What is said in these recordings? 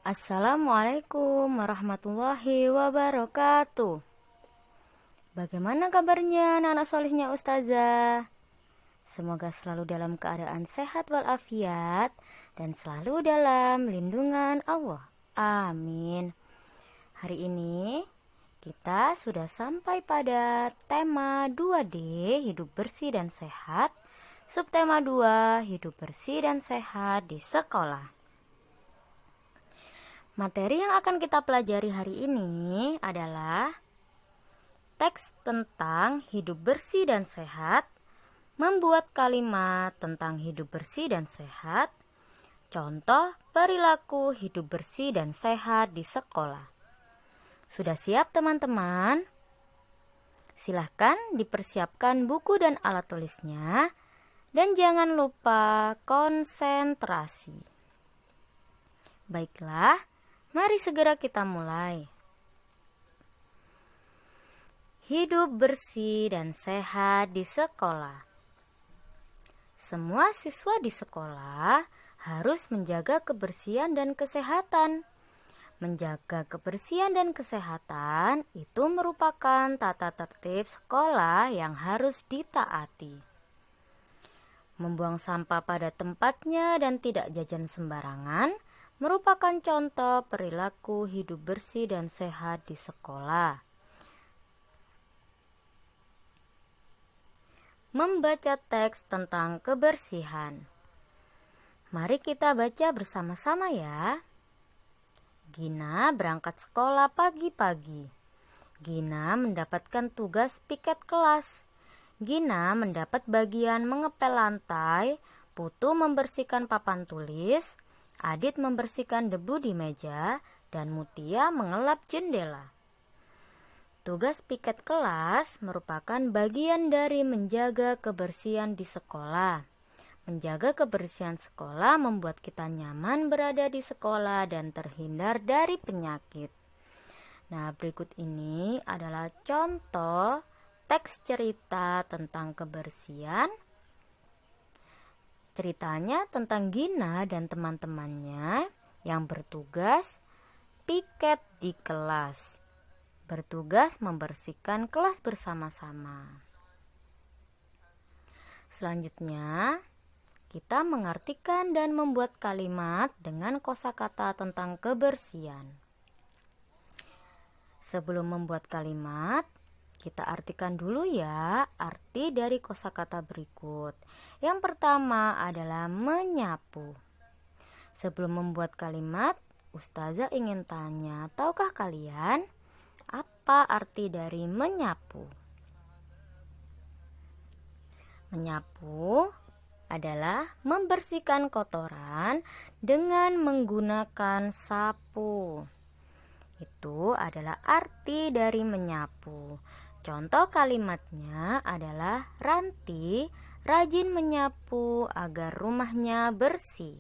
Assalamualaikum warahmatullahi wabarakatuh. Bagaimana kabarnya anak-anak solihnya Ustazah? Semoga selalu dalam keadaan sehat walafiat dan selalu dalam lindungan Allah. Amin. Hari ini kita sudah sampai pada tema 2D hidup bersih dan sehat. Subtema 2 hidup bersih dan sehat di sekolah. Materi yang akan kita pelajari hari ini adalah teks tentang hidup bersih dan sehat, membuat kalimat tentang hidup bersih dan sehat, contoh perilaku hidup bersih dan sehat di sekolah. Sudah siap teman-teman? Silahkan dipersiapkan buku dan alat tulisnya, dan jangan lupa konsentrasi. Baiklah, mari segera kita mulai. Hidup bersih dan sehat di sekolah. Semua siswa di sekolah harus menjaga kebersihan dan kesehatan. Menjaga kebersihan dan kesehatan itu merupakan tata tertib sekolah yang harus ditaati. Membuang sampah pada tempatnya dan tidak jajan sembarangan merupakan contoh perilaku hidup bersih dan sehat di sekolah. Membaca teks tentang kebersihan. Mari kita baca bersama-sama ya. Gina berangkat sekolah pagi-pagi. Gina mendapatkan tugas piket kelas. Gina mendapat bagian mengepel lantai, Putu membersihkan papan tulis, Adit membersihkan debu di meja, dan Mutia mengelap jendela. Tugas piket kelas merupakan bagian dari menjaga kebersihan di sekolah. Menjaga kebersihan sekolah membuat kita nyaman berada di sekolah dan terhindar dari penyakit. Nah, berikut ini adalah contoh teks cerita tentang kebersihan. Ceritanya tentang Gina dan teman-temannya yang bertugas piket di kelas. Bertugas membersihkan kelas bersama-sama. Selanjutnya, kita mengartikan dan membuat kalimat dengan kosakata tentang kebersihan. Sebelum membuat kalimat, kita artikan dulu ya arti dari kosakata berikut. Yang pertama adalah menyapu. Sebelum membuat kalimat, Ustazah ingin tanya, tahukah kalian apa arti dari menyapu? Menyapu adalah membersihkan kotoran dengan menggunakan sapu. Itu adalah arti dari menyapu. Contoh kalimatnya adalah Ranti rajin menyapu agar rumahnya bersih.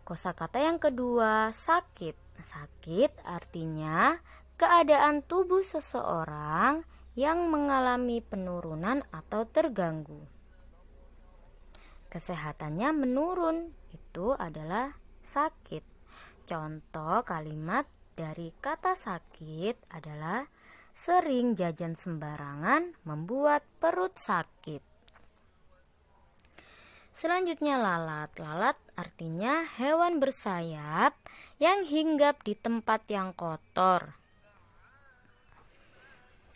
Kosakata yang kedua, sakit. Sakit artinya keadaan tubuh seseorang yang mengalami penurunan atau terganggu. Kesehatannya menurun, itu adalah sakit. Contoh kalimat dari kata sakit adalah sering jajan sembarangan membuat perut sakit. Selanjutnya lalat. Lalat artinya hewan bersayap yang hinggap di tempat yang kotor.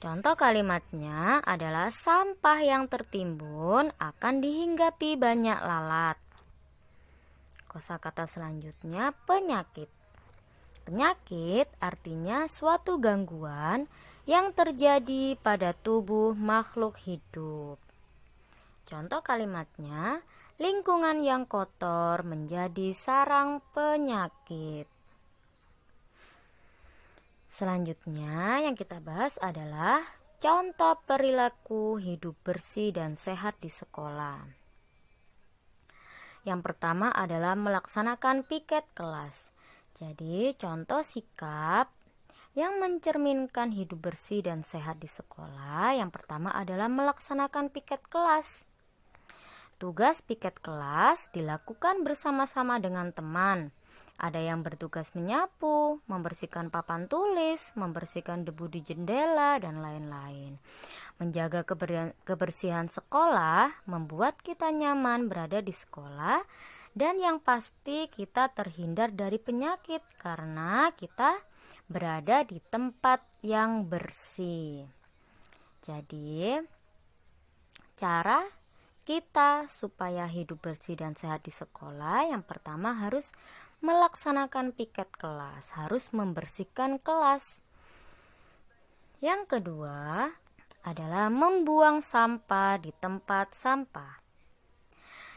Contoh kalimatnya adalah sampah yang tertimbun akan dihinggapi banyak lalat. Kosakata selanjutnya penyakit. Penyakit artinya suatu gangguan yang terjadi pada tubuh makhluk hidup. Contoh kalimatnya, lingkungan yang kotor menjadi sarang penyakit. Selanjutnya yang kita bahas adalah contoh perilaku hidup bersih dan sehat di sekolah. Yang pertama adalah melaksanakan piket kelas. Jadi contoh sikap yang mencerminkan hidup bersih dan sehat di sekolah, yang pertama adalah melaksanakan piket kelas. Tugas piket kelas dilakukan bersama-sama dengan teman. Ada yang bertugas menyapu, membersihkan papan tulis, membersihkan debu di jendela, dan lain-lain. Menjaga kebersihan sekolah membuat kita nyaman berada di sekolah, dan yang pasti kita terhindar dari penyakit karena kita berada di tempat yang bersih. Jadi, cara kita supaya hidup bersih dan sehat di sekolah, yang pertama harus melaksanakan piket kelas, harus membersihkan kelas. Yang kedua adalah membuang sampah di tempat sampah.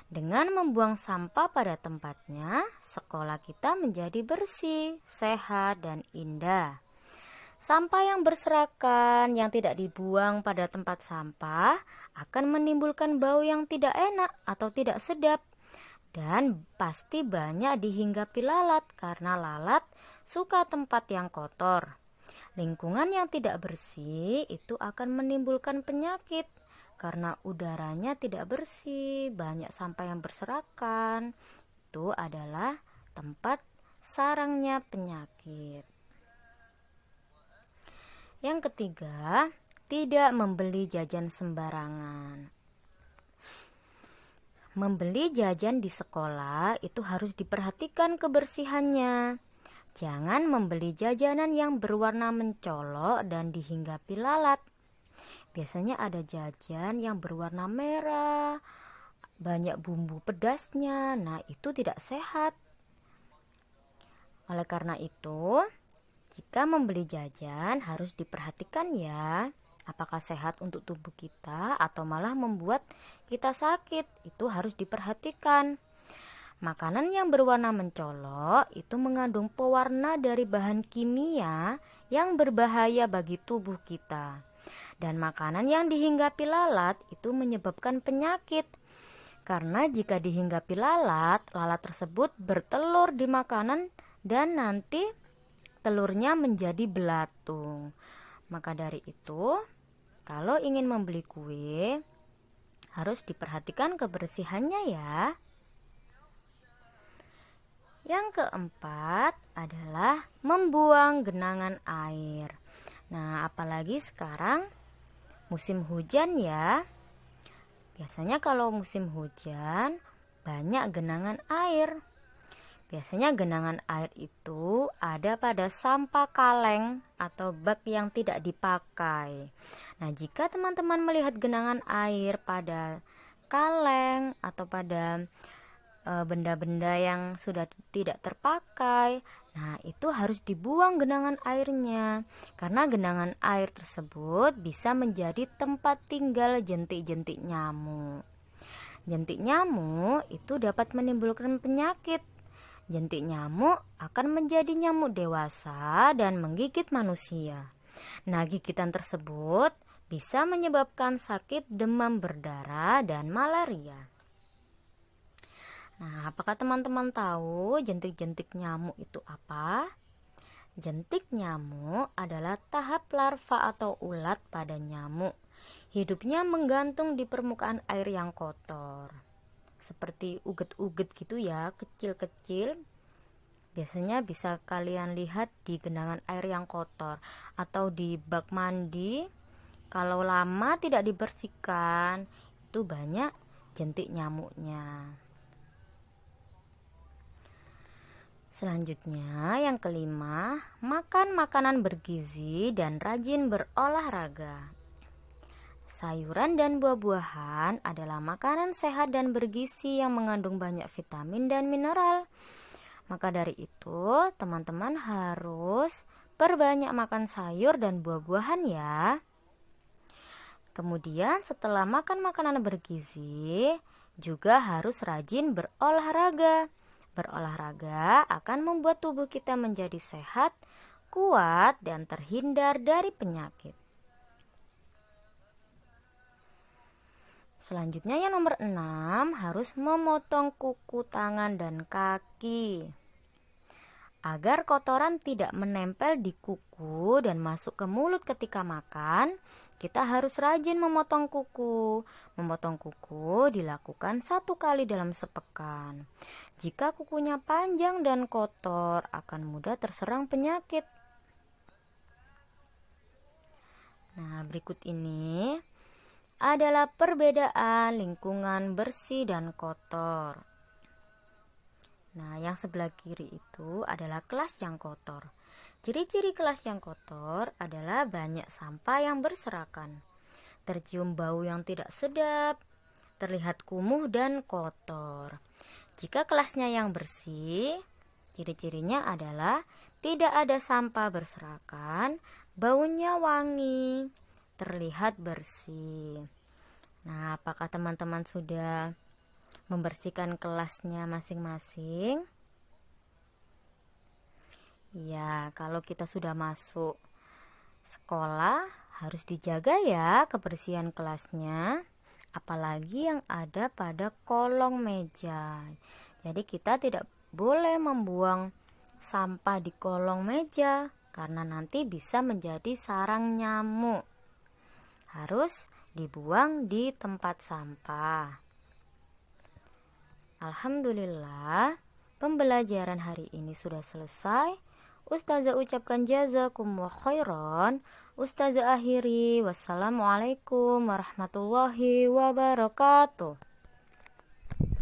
Dengan membuang sampah pada tempatnya, sekolah kita menjadi bersih, sehat, dan indah. Sampah yang berserakan yang tidak dibuang pada tempat sampah akan menimbulkan bau yang tidak enak atau tidak sedap, dan pasti banyak dihinggapi lalat karena lalat suka tempat yang kotor. Lingkungan yang tidak bersih itu akan menimbulkan penyakit karena udaranya tidak bersih, banyak sampah yang berserakan. Itu adalah tempat sarangnya penyakit. Yang ketiga, tidak membeli jajan sembarangan. Membeli jajan di sekolah itu harus diperhatikan kebersihannya. Jangan membeli jajanan yang berwarna mencolok dan dihinggapi lalat. Biasanya ada jajan yang berwarna merah, banyak bumbu pedasnya. Nah, itu tidak sehat. Oleh karena itu, jika membeli jajan harus diperhatikan ya, apakah sehat untuk tubuh kita atau malah membuat kita sakit. Itu harus diperhatikan. Makanan yang berwarna mencolok itu mengandung pewarna dari bahan kimia yang berbahaya bagi tubuh kita. Dan makanan yang dihinggapi lalat itu menyebabkan penyakit. Karena jika dihinggapi lalat, lalat tersebut bertelur di makanan dan nanti telurnya menjadi belatung. Maka dari itu, kalau ingin membeli kue, harus diperhatikan kebersihannya ya. Yang keempat adalah membuang genangan air. Nah, apalagi sekarang musim hujan ya. Biasanya kalau musim hujan banyak genangan air. Biasanya genangan air itu ada pada sampah kaleng atau bak yang tidak dipakai. Nah, jika teman-teman melihat genangan air pada kaleng atau pada benda-benda yang sudah tidak terpakai, nah itu harus dibuang genangan airnya. Karena genangan air tersebut bisa menjadi tempat tinggal jentik-jentik nyamuk. Jentik nyamuk itu dapat menimbulkan penyakit. Jentik nyamuk akan menjadi nyamuk dewasa dan menggigit manusia. Nah, gigitan tersebut bisa menyebabkan sakit demam berdarah dan malaria. Nah, apakah teman-teman tahu jentik-jentik nyamuk itu apa? Jentik nyamuk adalah tahap larva atau ulat pada nyamuk. Hidupnya menggantung di permukaan air yang kotor. Seperti uget-uget gitu ya, kecil-kecil. Biasanya bisa kalian lihat di genangan air yang kotor atau di bak mandi. Kalau lama tidak dibersihkan, itu banyak jentik nyamuknya. Selanjutnya, yang kelima, makan makanan bergizi dan rajin berolahraga. Sayuran dan buah-buahan adalah makanan sehat dan bergizi yang mengandung banyak vitamin dan mineral. Maka dari itu, teman-teman harus perbanyak makan sayur dan buah-buahan ya. Kemudian setelah makan makanan bergizi, juga harus rajin berolahraga. Berolahraga akan membuat tubuh kita menjadi sehat, kuat, dan terhindar dari penyakit. Selanjutnya yang nomor 6, harus memotong kuku tangan dan kaki. Agar kotoran tidak menempel di kuku dan masuk ke mulut ketika makan, kita harus rajin memotong kuku. Memotong kuku dilakukan 1 kali dalam sepekan. Jika kukunya panjang dan kotor, akan mudah terserang penyakit. Nah, berikut ini adalah perbedaan lingkungan bersih dan kotor. Nah, yang sebelah kiri itu adalah kelas yang kotor. Ciri-ciri kelas yang kotor adalah banyak sampah yang berserakan, tercium bau yang tidak sedap, terlihat kumuh dan kotor. Jika kelasnya yang bersih, ciri-cirinya adalah tidak ada sampah berserakan, baunya wangi, terlihat bersih. Nah, apakah teman-teman sudah membersihkan kelasnya masing-masing? Ya, kalau kita sudah masuk sekolah harus dijaga ya kebersihan kelasnya, apalagi yang ada pada kolong meja. Jadi kita tidak boleh membuang sampah di kolong meja karena nanti bisa menjadi sarang nyamuk. Harus dibuang di tempat sampah. Alhamdulillah, pembelajaran hari ini sudah selesai. Ustazah ucapkan jazakumullah khairan. Ustazah akhiri, wassalamualaikum warahmatullahi wabarakatuh.